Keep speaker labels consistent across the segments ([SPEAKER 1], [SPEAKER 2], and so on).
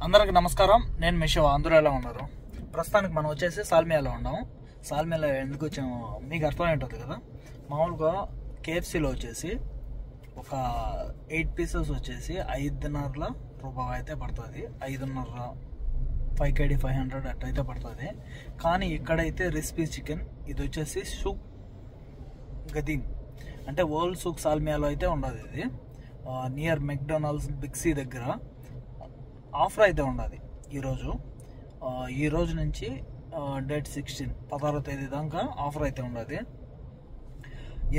[SPEAKER 1] అందరికి నమస్కారం. నేను మీ శివ. అందరూ ఎలా ఉన్నారు? ప్రస్తుతానికి మనం వచ్చేసి సాల్మియాలో ఉన్నాము. సాల్మియాలో ఎందుకు వచ్చాము మీకు అర్థమై ఉంటుంది కదా. మామూలుగా కేఎఫ్సీలో వచ్చేసి ఒక 8 పీసెస్ వచ్చేసి 5.5 రూపాయలు అయితే పడుతుంది. 5.5 5 KD 500 అట్టయితే పడుతుంది. కానీ ఇక్కడైతే రెసిపీ చికెన్ ఇది వచ్చేసి సూక్ గదీం అంటే ఓల్డ్ సూక్ సాల్మియాలో అయితే ఉండదు. ఇది నియర్ మెక్డొనాల్డ్స్ బిగ్ సి దగ్గర ఆఫర్ అయితే ఉండదు. ఈ రోజు నుంచి డేట్ 16వ తేదీ దాకా ఆఫర్ అయితే ఉండదు.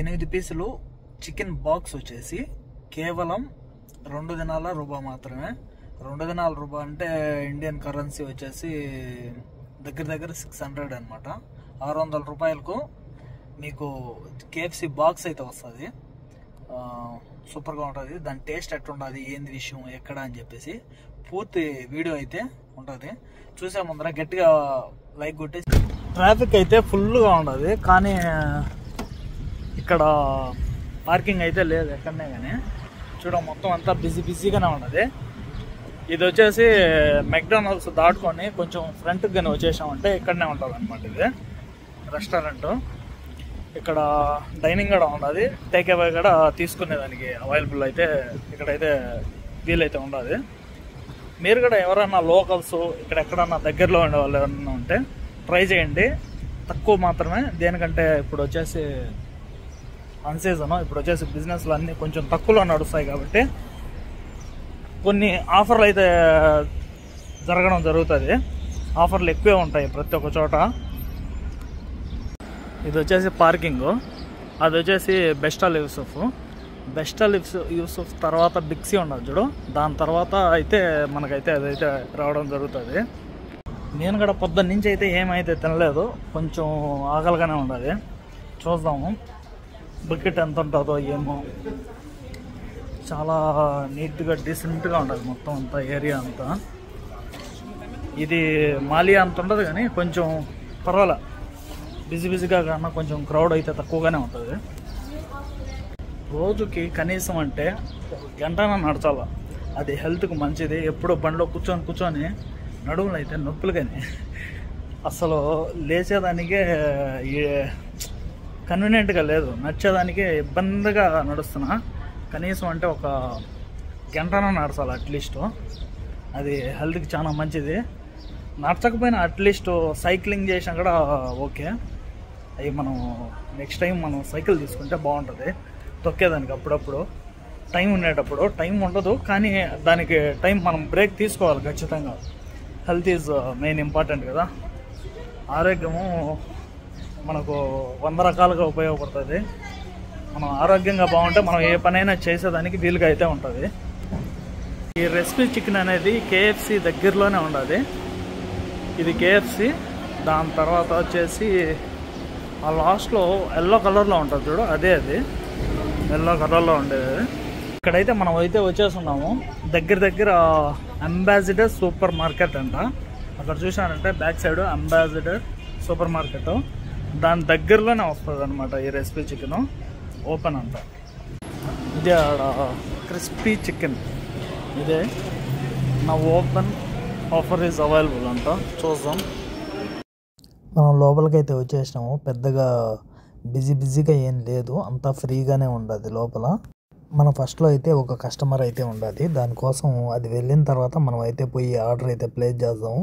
[SPEAKER 1] 8 పీసులు చికెన్ బాక్స్ వచ్చేసి కేవలం 2 దినాల రూపాయ మాత్రమే. 2 దినాల రూపాయ అంటే ఇండియన్ కరెన్సీ వచ్చేసి దగ్గర 600 అనమాట. 600 రూపాయలకు మీకు కేఎఫ్సీ బాక్స్ అయితే వస్తుంది. సూపర్గా ఉంటుంది. దాని టేస్ట్ ఎట్లుంటుంది, ఏంది విషయం, ఎక్కడ అని చెప్పేసి పూర్తి వీడియో అయితే ఉంటుంది. చూసే ముందర గట్టిగా లైక్ కొట్టి. ట్రాఫిక్ అయితే ఫుల్గా ఉంటుంది, కానీ ఇక్కడ పార్కింగ్ అయితే లేదు ఎక్కడనే. కానీ మొత్తం అంతా బిజీగానే ఉంటుంది. ఇది వచ్చేసి మెక్డొనాల్డ్స్ దాటుకొని కొంచెం ఫ్రంట్కి కానీ వచ్చేసామంటే ఇక్కడనే ఉంటుంది అనమాట. ఇది రెస్టారెంట్. ఇక్కడ డైనింగ్ కూడా ఉండదు, టేక్ అవే కూడా తీసుకునేదానికి అవైలబుల్ అయితే ఇక్కడైతే వీలైతే ఉండదు. మీరు కూడా ఎవరైనా లోకల్స్ ఇక్కడ ఎక్కడన్నా దగ్గరలో ఉండే వాళ్ళు ఎవరైనా ఉంటే ట్రై చేయండి. తక్కువ మాత్రమే. దేనికంటే ఇప్పుడు వచ్చేసి అన్సీజన్, ఇప్పుడు వచ్చేసి బిజినెస్లు అన్నీ కొంచెం తక్కువలో నడుస్తాయి కాబట్టి కొన్ని ఆఫర్లు అయితే జరగడం జరుగుతుంది. ఆఫర్లు ఎక్కువే ఉంటాయి ప్రతి ఒక్క చోట. ఇది వచ్చేసి పార్కింగ్. అది వచ్చేసి బెస్టల్ యూసుఫ్ తర్వాత బిగ్ సి ఉండదు చూడు, దాని తర్వాత అయితే మనకైతే అదైతే రావడం జరుగుతుంది. నేను కూడా పొద్దున్న నుంచి అయితే ఏమైతే తినలేదు, కొంచెం ఆకలిగానే ఉండదు. చూద్దాము బకెట్ ఎంత ఉంటుందో ఏమో. చాలా నీట్గా డీసెంట్గా ఉంటుంది మొత్తం అంతా, ఏరియా అంతా. ఇది మాలియా అంత ఉండదు కానీ కొంచెం పర్వాలే, బిజీగా కన్నా కొంచెం క్రౌడ్ అయితే తక్కువగానే ఉంటుంది. రోజుకి కనీసం అంటే 1 గంటన నడచాల. అది హెల్త్కి మంచిది. ఎప్పుడో బండిలో కూర్చొని నడుములు అయితే నొప్పులు, కానీ అసలు లేచేదానికే కన్వీనియంట్గా లేదు, నడిచేదానికే ఇబ్బందిగా నడుస్తున్నా. కనీసం అంటే 1 గంటన నడచాలి అట్లీస్ట్. అది హెల్త్కి చాలా మంచిది. నడచకపోయినా అట్లీస్ట్ సైక్లింగ్ చేసినా కూడా ఓకే. అవి మనం నెక్స్ట్ టైం మనం సైకిల్ తీసుకుంటే బాగుంటుంది తొక్కేదానికి. అప్పుడప్పుడు టైం ఉండేటప్పుడు, టైం ఉండదు కానీ దానికి టైం మనం బ్రేక్ తీసుకోవాలి ఖచ్చితంగా. హెల్త్ ఈజ్ మెయిన్ ఇంపార్టెంట్ కదా. ఆరోగ్యము మనకు 100 రకాలుగా ఉపయోగపడుతుంది. మనం ఆరోగ్యంగా బాగుంటే మనం ఏ పనైనా చేసేదానికి వీలుగా అయితే ఉంటుంది. ఈ రెసిపీ చికెన్ అనేది కేఎఫ్సి దగ్గరలోనే ఉండదు. ఇది కేఎఫ్సి. దాని తర్వాత వచ్చేసి ఆ లాస్ట్లో ఎల్లో కలర్లో ఉంటుంది చూడు, అది ఎల్లో కలర్లో ఉండేది. ఇక్కడైతే మనం అయితే వచ్చేస్తున్నాము. దగ్గర అంబాసిడర్ సూపర్ మార్కెట్ అంట. అక్కడ చూసానంటే back side ambassador super market, దాని దగ్గరలోనే వస్తుంది అనమాట ఈ రెసిపీ చికెన్. ఓపెన్ అంట. ఇదే క్రిస్పీ చికెన్. ఇదే నా ఓపెన్ ఆఫర్ ఈజ్ అవైలబుల్ అంట. చూద్దాం. మనం లోపలికైతే వచ్చేసినాము. పెద్దగా బిజీగా ఏం లేదు, అంతా ఫ్రీగానే ఉండదు లోపల. మనం ఫస్ట్లో అయితే ఒక కస్టమర్ అయితే ఉండదు, దానికోసం అది వెళ్ళిన తర్వాత మనం అయితే పోయి ఆర్డర్ అయితే ప్లేస్ చేద్దాము.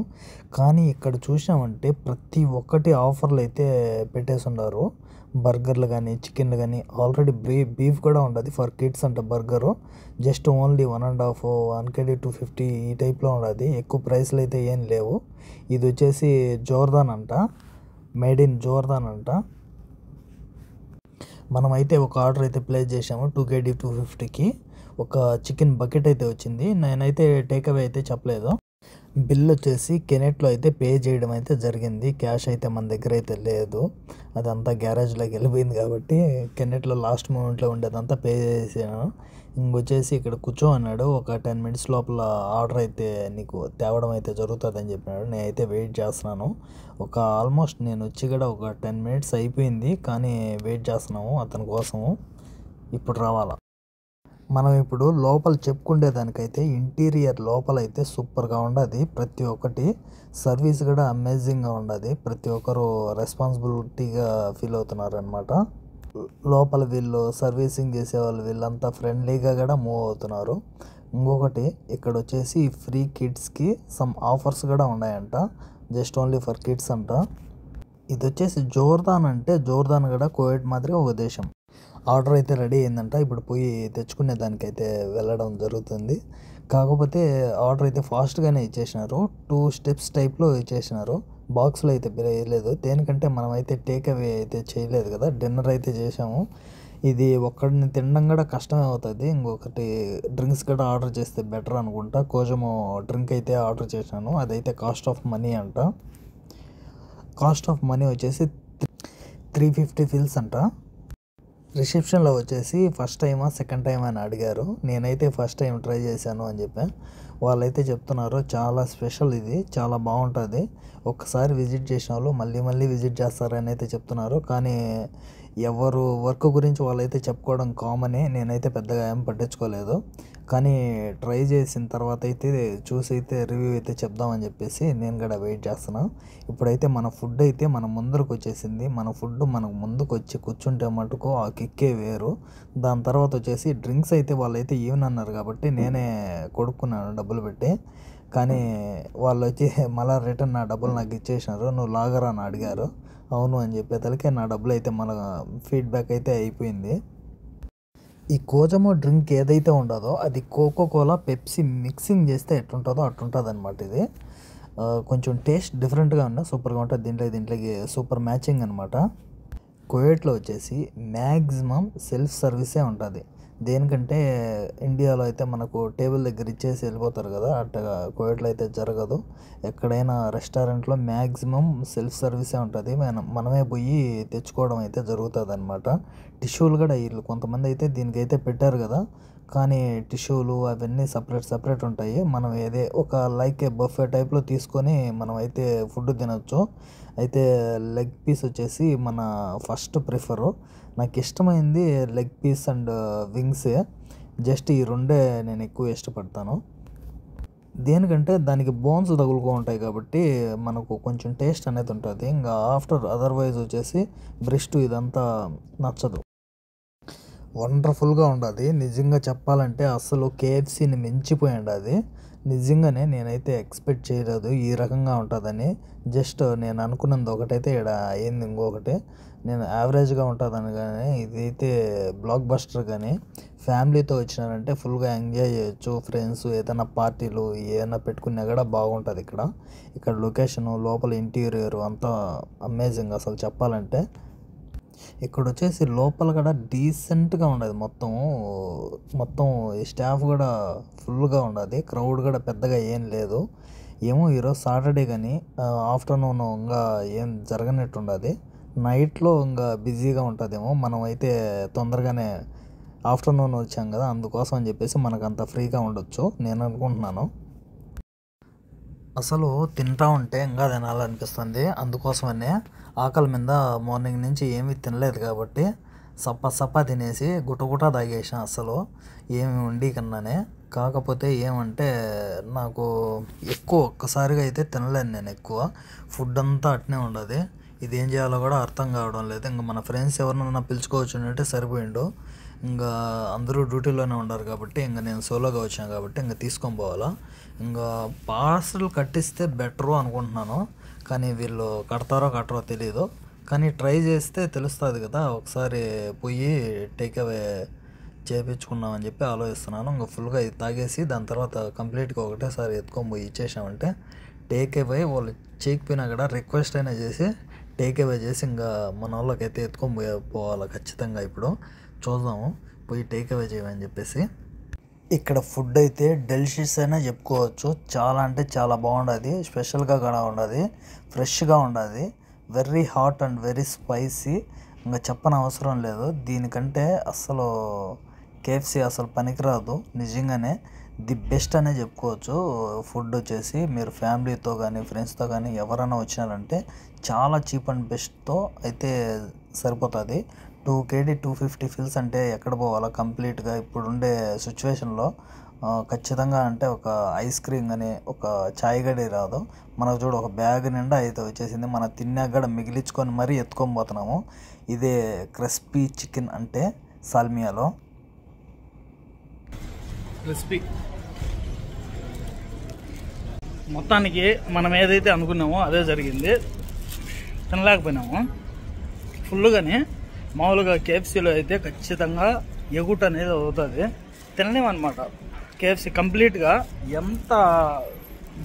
[SPEAKER 1] కానీ ఇక్కడ చూసామంటే ప్రతి ఒక్కటి ఆఫర్లు అయితే పెట్టేసి ఉన్నారు. బర్గర్లు కానీ చికెన్లు కానీ. ఆల్రెడీ బీఫ్ కూడా ఉండదు ఫర్ కిడ్స్ అంట. బర్గరు జస్ట్ ఓన్లీ 1.5 1 KD 250 ఈ టైప్లో ఉండదు. ఎక్కువ ప్రైస్లు అయితే ఏం లేవు. ఇది వచ్చేసి జోర్దాన్ అంట, మేడ్ ఇన్ జోర్దాన్ అంట. మనమైతే ఒక ఆర్డర్ అయితే ప్లేస్ చేసాము 2 KD 250కి. ఒక చికెన్ బకెట్ అయితే వచ్చింది. నేనైతే టేక్ అవే అయితే చెప్పలేదు. బిల్ వచ్చేసి కెనెట్లో అయితే పే చేయడం అయితే జరిగింది. క్యాష్ అయితే మన దగ్గర అయితే లేదు, అదంతా గ్యారేజ్లోకి వెళ్ళిపోయింది కాబట్టి కెనెట్లో లాస్ట్ మూమెంట్లో ఉండేదంతా పే చేసాను. ఇంకొచ్చేసి ఇక్కడ కూర్చో అన్నాడు. ఒక 10 minutes లోపల ఆర్డర్ అయితే నీకు తేవడం అయితే జరుగుతుందని చెప్పినాడు. నేనైతే వెయిట్ చేస్తున్నాను. ఆల్మోస్ట్ నేను వచ్చి కూడా ఒక 10 minutes అయిపోయింది, కానీ వెయిట్ చేస్తున్నాము అతని కోసము. ఇప్పుడు రావాలా. మనం ఇప్పుడు లోపల చెప్పుకునేదానికైతే ఇంటీరియర్ లోపలైతే సూపర్గా ఉండదు. ప్రతి ఒక్కటి సర్వీస్ కూడా అమేజింగ్గా ఉండదు. ప్రతి ఒక్కరు రెస్పాన్సిబిలిటీగా ఫీల్ అవుతున్నారు అనమాట. లోపల వీళ్ళు సర్వీసింగ్ చేసేవాళ్ళు వీళ్ళంతా ఫ్రెండ్లీగా కూడా మూవ్ అవుతున్నారు. ఇంకొకటి ఇక్కడ వచ్చేసి ఫ్రీ కిడ్స్కి సమ్ ఆఫర్స్ కూడా ఉన్నాయంట. జస్ట్ ఓన్లీ ఫర్ కిడ్స్ అంట. ఇది వచ్చేసి జోర్దాన్, అంటే జోర్దాన్ కూడా కువైట్ మాదిరిగా ఒక దేశం. ఆర్డర్ అయితే రెడీ అయిందంట. ఇప్పుడు పోయి తెచ్చుకునే దానికైతే వెళ్ళడం జరుగుతుంది. కాకపోతే ఆర్డర్ అయితే ఫాస్ట్గానే ఇచ్చేసినారు. 2 స్టెప్స్ టైప్లో ఇచ్చేసినారు. బాక్స్లో అయితే వేయలేదు. దేనికంటే మనం అయితే టేక్ అవే అయితే చేయలేదు కదా, డిన్నర్ అయితే చేసాము. ఇది ఒక్కడిని తినడం కూడా కష్టమే అవుతుంది. ఇంకొకటి డ్రింక్స్ కూడా ఆర్డర్ చేస్తే బెటర్ అనుకుంటా. కోజమో డ్రింక్ అయితే ఆర్డర్ చేశాను. అదైతే కాస్ట్ ఆఫ్ మనీ అంట. కాస్ట్ ఆఫ్ మనీ వచ్చేసి 350 ఫిల్స్ అంట. రిసెప్షన్లో వచ్చేసి ఫస్ట్ టైమా సెకండ్ టైం అని అడిగారు. నేనైతే ఫస్ట్ టైం ట్రై చేశాను అని చెప్పాను. వాళ్ళైతే చెప్తున్నారు చాలా స్పెషల్, ఇది చాలా బాగుంటుంది, ఒక్కసారి విజిట్ చేసిన వాళ్ళు మళ్ళీ మళ్ళీ విజిట్ చేస్తారని అయితే చెప్తున్నారు. కానీ ఎవరు వర్క్ గురించి వాళ్ళైతే చెప్పుకోవడం కామనే. నేనైతే పెద్దగా ఏం పట్టించుకోలేదు. కానీ ట్రై చేసిన తర్వాత అయితే చూసి అయితే రివ్యూ అయితే చెప్దామని చెప్పేసి నేను కూడా వెయిట్ చేస్తున్నా. ఇప్పుడైతే మన ఫుడ్ అయితే మన ముందరకు వచ్చేసింది. మన ఫుడ్ మనకు ముందుకు వచ్చి కూర్చుంటే మటుకు ఆ కిక్కే వేరు. దాని తర్వాత వచ్చేసి డ్రింక్స్ అయితే వాళ్ళైతే ఈవెన్ అన్నారు కాబట్టి నేనే కొడుక్కున్నాను డబ్బులు పెట్టి. కానీ వాళ్ళు వచ్చి మళ్ళీ రిటర్న్ నా డబ్బులు నాకు ఇచ్చేసినారు. నువ్వు లాగరా అని అడిగారు. అవును అని చెప్పేతలకే నా డబ్బులు అయితే మన ఫీడ్బ్యాక్ అయితే అయిపోయింది. ఈ కోజమో డ్రింక్ ఏదైతే ఉండదో అది కోకో కోలా పెప్సీ మిక్సింగ్ చేస్తే ఎట్లుంటుందో అట్లుంటుంది అనమాట. ఇది కొంచెం టేస్ట్ డిఫరెంట్గా ఉన్నా సూపర్గా ఉంటుంది. దీంట్లోకి సూపర్ మ్యాచింగ్ అనమాట. కువైట్లో వచ్చేసి మ్యాక్సిమం సెల్ఫ్ సర్వీసే ఉంటుంది. దేనికంటే ఇండియాలో అయితే మనకు టేబుల్ దగ్గర ఇచ్చేసి వెళ్ళిపోతారు కదా, అట్టగా కువైట్లో అయితే జరగదు. ఎక్కడైనా రెస్టారెంట్లో మ్యాక్సిమం సెల్ఫ్ సర్వీసే ఉంటుంది. మనమే పోయి తెచ్చుకోవడం అయితే జరుగుతుంది అనమాట. టిష్యూలు కూడా వీళ్ళు కొంతమంది అయితే దీనికైతే పెట్టారు కదా, కానీ టిష్యూలు అవన్నీ సపరేట్ ఉంటాయి. మనం ఒక లైక్ బఫే టైప్లో తీసుకొని మనం అయితే ఫుడ్ తినొచ్చు. అయితే లెగ్ పీస్ వచ్చేసి మన ఫస్ట్ ప్రిఫరు. నాకు ఇష్టమైంది లెగ్ పీస్ అండ్ వింగ్సే. జస్ట్ ఈ రెండే నేను ఎక్కువ ఇష్టపడతాను. దేనికంటే దానికి బోన్స్ తగులుకో ఉంటాయి కాబట్టి మనకు కొంచెం టేస్ట్ అనేది ఉంటుంది. ఇంకా అదర్వైజ్ వచ్చేసి బ్రెస్ట్ ఇదంతా నచ్చదు. వండర్ఫుల్గా ఉండదు. నిజంగా చెప్పాలంటే అసలు కేఎఫ్సీని మించిపోయి ఉండదు. నిజంగానే నేనైతే ఎక్స్పెక్ట్ చేయలేదు ఈ రకంగా ఉంటుందని. జస్ట్ నేను అనుకున్నది ఒకటైతే ఇక్కడ అయింది ఇంకొకటి. నేను యావరేజ్గా ఉంటుందని, కానీ ఇదైతే బ్లాక్ బస్టర్. కానీ ఫ్యామిలీతో వచ్చినారంటే ఫుల్గా ఎంజాయ్ చేయొచ్చు. ఫ్రెండ్స్ ఏదైనా పార్టీలు ఏదైనా పెట్టుకున్నా కూడా బాగుంటుంది. ఇక్కడ లొకేషను లోపల ఇంటీరియర్ అంతా అమేజింగ్ అసలు చెప్పాలంటే. ఇక్కడ వచ్చేసి లోపల కూడా డీసెంట్గా ఉండదు. మొత్తం ఈ స్టాఫ్ కూడా ఫుల్గా ఉండదు. క్రౌడ్ కూడా పెద్దగా ఏం లేదు. ఏమో ఈరోజు సాటర్డే కానీ ఆఫ్టర్నూన్ ఇంకా ఏం జరగనట్టు ఉండదు. నైట్లో ఇంకా బిజీగా ఉంటుందేమో. మనం అయితే తొందరగానే ఆఫ్టర్నూన్ వచ్చాం కదా, అందుకోసం అని చెప్పేసి మనకు అంత ఫ్రీగా ఉండొచ్చు నేను అనుకుంటున్నాను. అసలు తింటా ఉంటే ఇంకా తినాలనిపిస్తుంది. అందుకోసమనే ఆకలి మీద మార్నింగ్ నుంచి ఏమీ తినలేదు కాబట్టి సప్ప తినేసి గుటగుట తాగేసాను. అసలు ఏమి ఉండి కన్నానే. కాకపోతే ఏమంటే నాకు ఒక్కసారిగా అయితే తినలేను నేను ఎక్కువ. ఫుడ్ అంతా అట్నే ఉండదు. ఇది ఏం చేయాలో కూడా అర్థం కావడం లేదు. ఇంకా మన ఫ్రెండ్స్ ఎవరినైనా పిలుచుకోవచ్చు అంటే సరిపోయిండు. ఇంకా అందరూ డ్యూటీలోనే ఉన్నారు కాబట్టి ఇంకా నేను సోలోగా వచ్చాను కాబట్టి ఇంకా తీసుకొని పోవాలా. ఇంకా పార్సల్ కట్టిస్తే బెటరు అనుకుంటున్నాను. కానీ వీళ్ళు కట్టరో తెలియదు. కానీ ట్రై చేస్తే తెలుస్తుంది కదా. ఒకసారి పోయి టేక్ అవే చేయించుకున్నామని చెప్పి ఆలోచిస్తున్నాను. ఇంకా ఫుల్గా ఇది తాగేసి దాని తర్వాత కంప్లీట్గా ఒకటేసారి ఎత్తుకొని పోయి ఇచ్చేసామంటే టేక్ అవే వాళ్ళు చేయకపోయినా కూడా రిక్వెస్ట్ అయినా చేసి టేక్ అవే చేసి ఇంకా మన వాళ్ళకైతే ఎత్తుకొని పోవాలి ఖచ్చితంగా. ఇప్పుడు చూద్దాము పోయి టేక్ అవే చేయమని చెప్పేసి. ఇక్కడ ఫుడ్ అయితే డెలిషియస్ అయినా చెప్పుకోవచ్చు. చాలా అంటే చాలా బాగుంటుంది. స్పెషల్గా కూడా ఉండదు, ఫ్రెష్గా ఉండదు. Very hot and very spicy. ఇంకా చెప్పని అవసరం లేదు. దీనికంటే అసలు కేఎఫ్సీ అసలు పనికిరాదు. నిజంగానే ది బెస్ట్ అనే చెప్పుకోవచ్చు. ఫుడ్ వచ్చేసి మీరు ఫ్యామిలీతో కానీ ఫ్రెండ్స్తో కానీ ఎవరైనా వచ్చినారంటే చాలా చీప్ అండ్ బెస్ట్తో అయితే సరిపోతుంది. 2 kg 250 ఫిల్స్ అంటే ఎక్కడ పోవాలో కంప్లీట్గా ఇప్పుడుండే సిచ్యువేషన్లో ఖచ్చితంగా అంటే ఒక ఐస్ క్రీమ్ కానీ ఒక చాయ్ గడి రాదు. మనకు చూడు ఒక బ్యాగ్ నిండా అయితే వచ్చేసింది. మనం తిన్నాక కూడా మిగిలించుకొని మరీ ఎత్తుకొని పోతున్నాము. ఇదే క్రిస్పీ చికెన్ అంటే సాల్మియాలో.
[SPEAKER 2] క్రిస్పీ మొత్తానికి మనం ఏదైతే అనుకున్నామో అదే జరిగింది. తినలేకపోయినాము ఫుల్గానే. మామూలుగా కేఎఫ్సీలో అయితే ఖచ్చితంగా ఎగుట అనేది అవుతుంది, తినలేమన్నమాట. కేఎఫ్సీ కంప్లీట్గా ఎంత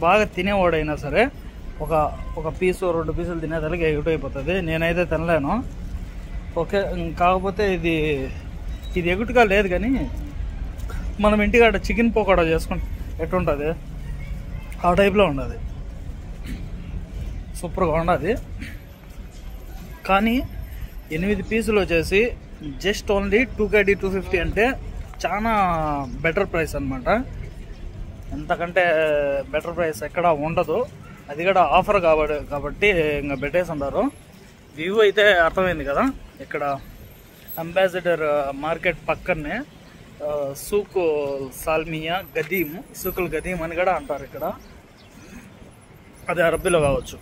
[SPEAKER 2] బాగా తినేవాడైనా సరే ఒక పీసు 2 పీసులు తినేదానికి ఎగుట అయిపోతుంది. నేనైతే తినలేను. ఓకే, కాకపోతే ఇది ఎగుటుగా లేదు, కానీ మనం ఇంటికాడ చికెన్ పకోడా చేసుకుంటే ఎట్టుంటుంది ఆ టైప్లో ఉండదు, సూపర్గా ఉండదు. కానీ 8 పీసులు వచ్చేసి జస్ట్ ఓన్లీ 2 kg 250 అంటే చాలా బెటర్ ప్రైస్ అనమాట. ఎంతకంటే బెటర్ ప్రైస్ ఎక్కడ ఉండదు. అది కూడా ఆఫర్ కాబట్టి ఇంకా పెట్టేసి ఉంటారు. వ్యూ అయితే అర్థమైంది కదా. ఇక్కడ అంబాసిడర్ మార్కెట్ పక్కనే సూకు సాల్మియా గదీమ్, సూకుల్ గదీమ్ అని కూడా అంటారు ఇక్కడ. అది అరబ్బీలో కావచ్చు.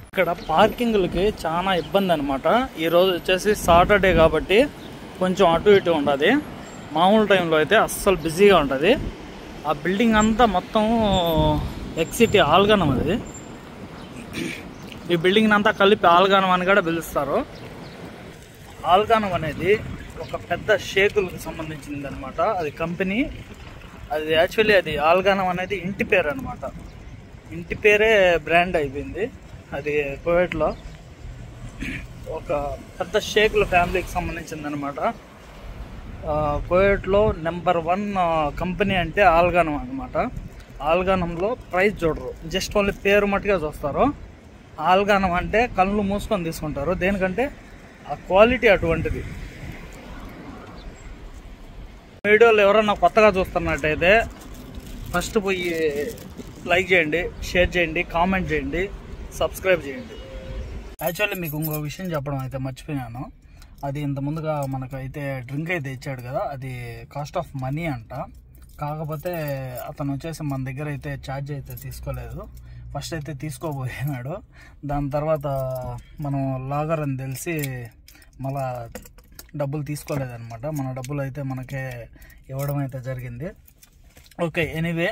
[SPEAKER 2] ఇక్కడ పార్కింగ్లకి చాలా ఇబ్బంది అనమాట. ఈరోజు వచ్చేసి సాటర్డే కాబట్టి కొంచెం అటు ఇటు ఉంటుంది. మామూలు టైంలో అయితే అస్సలు బిజీగా ఉంటుంది. ఆ బిల్డింగ్ అంతా మొత్తం ఎక్సిటీ ఆల్గానం. అది ఈ బిల్డింగ్ అంతా కలిపి ఆల్గానం అని కూడా పిలుస్తారు. ఆల్గానం అనేది ఒక పెద్ద షేకులకు సంబంధించింది అనమాట. అది కంపెనీ. అది యాక్చువల్లీ అది ఆల్గానం అనేది ఇంటి పేరు అనమాట. ఇంటి పేరే బ్రాండ్ అయిపోయింది. అది కువైట్లో ఒక పెద్ద షేకుల ఫ్యామిలీకి సంబంధించింది అనమాట. కువైట్లో నెంబర్ 1 కంపెనీ అంటే ఆల్గానం అనమాట. ఆల్గానంలో ప్రైస్ చూడరు, జస్ట్ ఓన్లీ పేరు మట్టుగా చూస్తారు. ఆల్గానం అంటే కళ్ళు మూసుకొని తీసుకుంటారు. దేనికంటే ఆ క్వాలిటీ అటువంటిది. వీడియోలు ఎవరన్నా కొత్తగా చూస్తున్నట్టయితే ఫస్ట్ పోయి లైక్ చేయండి, షేర్ చేయండి, కామెంట్ చేయండి, సబ్స్క్రైబ్ చేయండి. యాక్చువల్లీ మీకు ఇంకో విషయం చెప్పడం అయితే మర్చిపోయాను. అది ఇంత ముందుగా మనకైతే డ్రింక్ అయితే ఇచ్చాడు కదా, అది కాస్ట్ ఆఫ్ మనీ అంట. కాకపోతే అతను వచ్చేసి మన దగ్గర అయితే ఛార్జ్ అయితే తీసుకోలేదు. ఫస్ట్ అయితే తీసుకోబోయినాడు. దాని తర్వాత మనం లాగర్ అని తెలిసి మళ్ళా డబ్బులు తీసుకోలేదన్నమాట. మన డబ్బులు అయితే మనకే ఇవ్వడం అయితే జరిగింది. ఓకే, ఎనీవే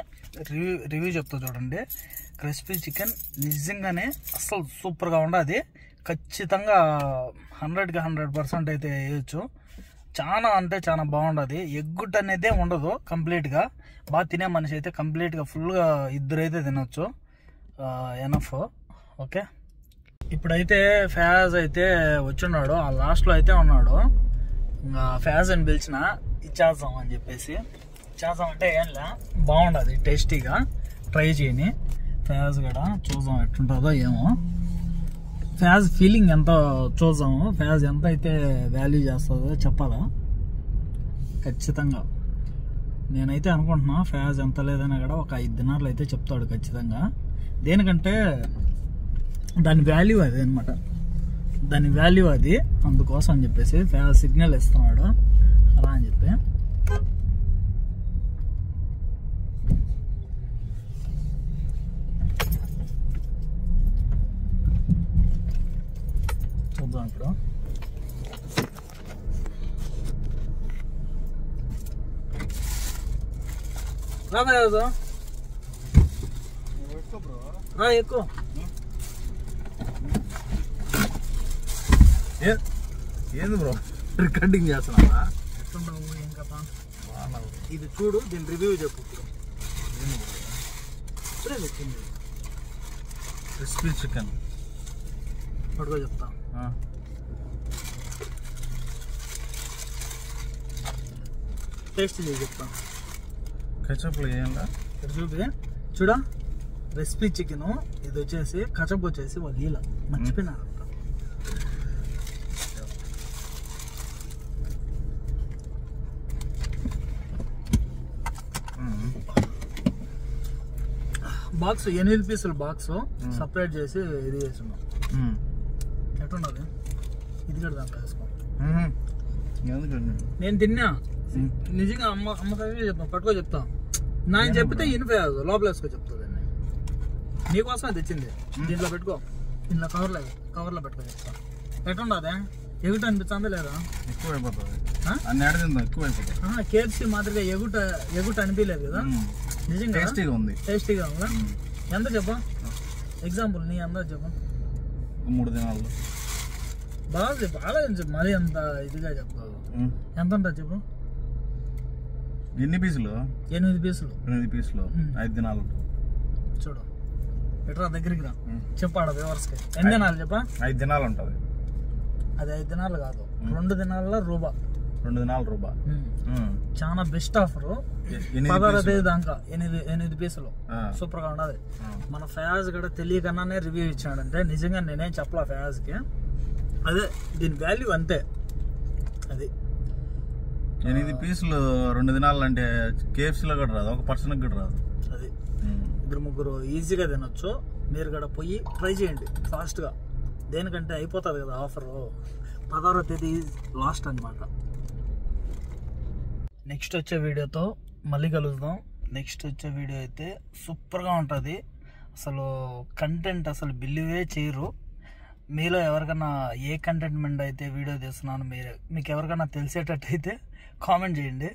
[SPEAKER 2] రివ్యూ చెప్తా చూడండి. క్రిస్పీ చికెన్ నిజంగానే అస్సలు సూపర్గా ఉండదు. ఖచ్చితంగా 100కి 100% అయితే వేయచ్చు. చాలా అంటే చాలా బాగుండదు. ఎగ్గుట్ అనేదే ఉండదు. కంప్లీట్గా బాగా తినే మనిషి అయితే కంప్లీట్గా ఫుల్గా 2 అయితే తినొచ్చు. ఎనఫ్. ఓకే, ఇప్పుడైతే ఫ్యాజ్ అయితే వచ్చున్నాడు. ఆ లాస్ట్లో అయితే ఉన్నాడు. ఇంకా ఫ్యాజ్ అని పిలిచిన ఇచ్చేద్దాం అని చెప్పేసి. ఇచ్చేద్దాం అంటే ఏంలే, బాగుండదు, టేస్టీగా ట్రై చేయని. ఫ్యాజ్ కూడా చూద్దాం ఎట్లుంటుందో ఏమో. ఫ్యాజ్ ఫీలింగ్ ఎంత చూద్దాము. ఫ్యాజ్ ఎంత అయితే వాల్యూ చేస్తుందో చెప్పాలా ఖచ్చితంగా. నేనైతే అనుకుంటున్నా ఫ్యాజ్ ఎంత లేదన్నా కూడా ఒక 5 దినార్లు అయితే చెప్తాడు ఖచ్చితంగా. దేనికంటే దాని వాల్యూ అది అనమాట. దాని వాల్యూ అది. అందుకోసం అని చెప్పేసి ఫ్యాజ్ సిగ్నల్ ఇస్తున్నాడు అలా అని చెప్పి. చూద్దాం ఇప్పుడు. రా ఎక్కువ. ఏంది బ్రో రికార్డింగ్ చేస్తున్నావా?
[SPEAKER 1] ఎట్లుంటావు ఏం కదా. ఇది చూడు, దీని రివ్యూ చెప్పు. ఇప్పుడే వచ్చింది
[SPEAKER 2] క్రిస్పీ చికెన్.
[SPEAKER 1] పడుకో చెప్తా. టేస్ట్ చేసి చెప్తా.
[SPEAKER 2] కచప్లో ఏంలా
[SPEAKER 1] ఇక్కడ చూపి చూడా. రెసిపీ చికెన్ ఇది వచ్చేసి, కచప్ వచ్చేసి వాళ్ళు లీల మర్చిపోయినా. బాక్స్ 8 పీసుల బాక్స్ సపరేట్ చేసి ఇది చేస్తున్నాం. ఎట్లున్నది ఇది కూడా దాంట్లో వేసుకో. నేను తిన్నా నిజంగా అమ్మ సరిగ్గా చెప్తాను, పట్టుకో చెప్తా. నేను చెప్తే ఇనిపోయాదు, లోపల వేసుకో చెప్తుంది. నీకోసమే తెచ్చింది. దీంట్లో పెట్టుకో, దీంట్లో కవర్లో పెట్టుకో చెప్తా. ఎట్టుండదే ఎగుట అనిపించిందా లేదా? కేఎఫ్సీ మాదిరిగా ఎగుట అనిపించలేదు కదా? నిజంగా టేస్టీగా ఉందా? ఎంత చెప్పా ఎగ్జాంపుల్, నీ అందరూ చెప్పు.
[SPEAKER 2] 3 దినాలు
[SPEAKER 1] బాగా చెప్పు, మరీ అంత ఇదిగా చెప్తావు. ఎంత ఉంటుంది చెప్పు.
[SPEAKER 2] 8 పీసులు
[SPEAKER 1] 8 పీసులు
[SPEAKER 2] 5 దినాలు.
[SPEAKER 1] చూడు ఎట్రా దగ్గరికి రా, చెప్పాడ వ్యూవర్స్కి. ఎన్ని దినాలు చెప్పా?
[SPEAKER 2] 5 దినాలు ఉంటుంది.
[SPEAKER 1] అది 5 దినాలు కాదు, 2 దినాల రూబా.
[SPEAKER 2] 2 దినాల రూబా
[SPEAKER 1] చాలా బెస్ట్ ఆఫర్. 16వ తేదీ దాకా 8 పీసులు సూపర్ గా ఉండదు. మన ఫయాజ్ కూడా తెలియకన్నానే రివ్యూ ఇచ్చాడంటే నిజంగా నేనేం చెప్పలా ఫయాజ్ కి. అదే దీని వాల్యూ అంతే. అది
[SPEAKER 2] 8 పీసులు 2 దినాలు అంటే కేఎఫ్సీలో కూడా రాదు, ఒక పర్సన్ కూడా రాదు.
[SPEAKER 1] అది 2-3 ఈజీగా తినొచ్చు. మీరు కూడా పోయి ట్రై చేయండి ఫాస్ట్ గా. దేనికంటే అయిపోతుంది కదా ఆఫర్. 16వ తేదీ లాస్ట్ అనమాట. నెక్స్ట్ వచ్చే వీడియోతో మళ్ళీ కలుద్దాం. నెక్స్ట్ వచ్చే వీడియో అయితే సూపర్గా ఉంటుంది. అసలు కంటెంట్ అసలు బిలీవే చేయరు. మీలో ఎవరికైనా ఏ కంటెంట్మెంట్ అయితే వీడియో తీస్తున్నాను మీకు ఎవరికైనా తెలిసేటట్టయితే కామెంట్ చేయండి.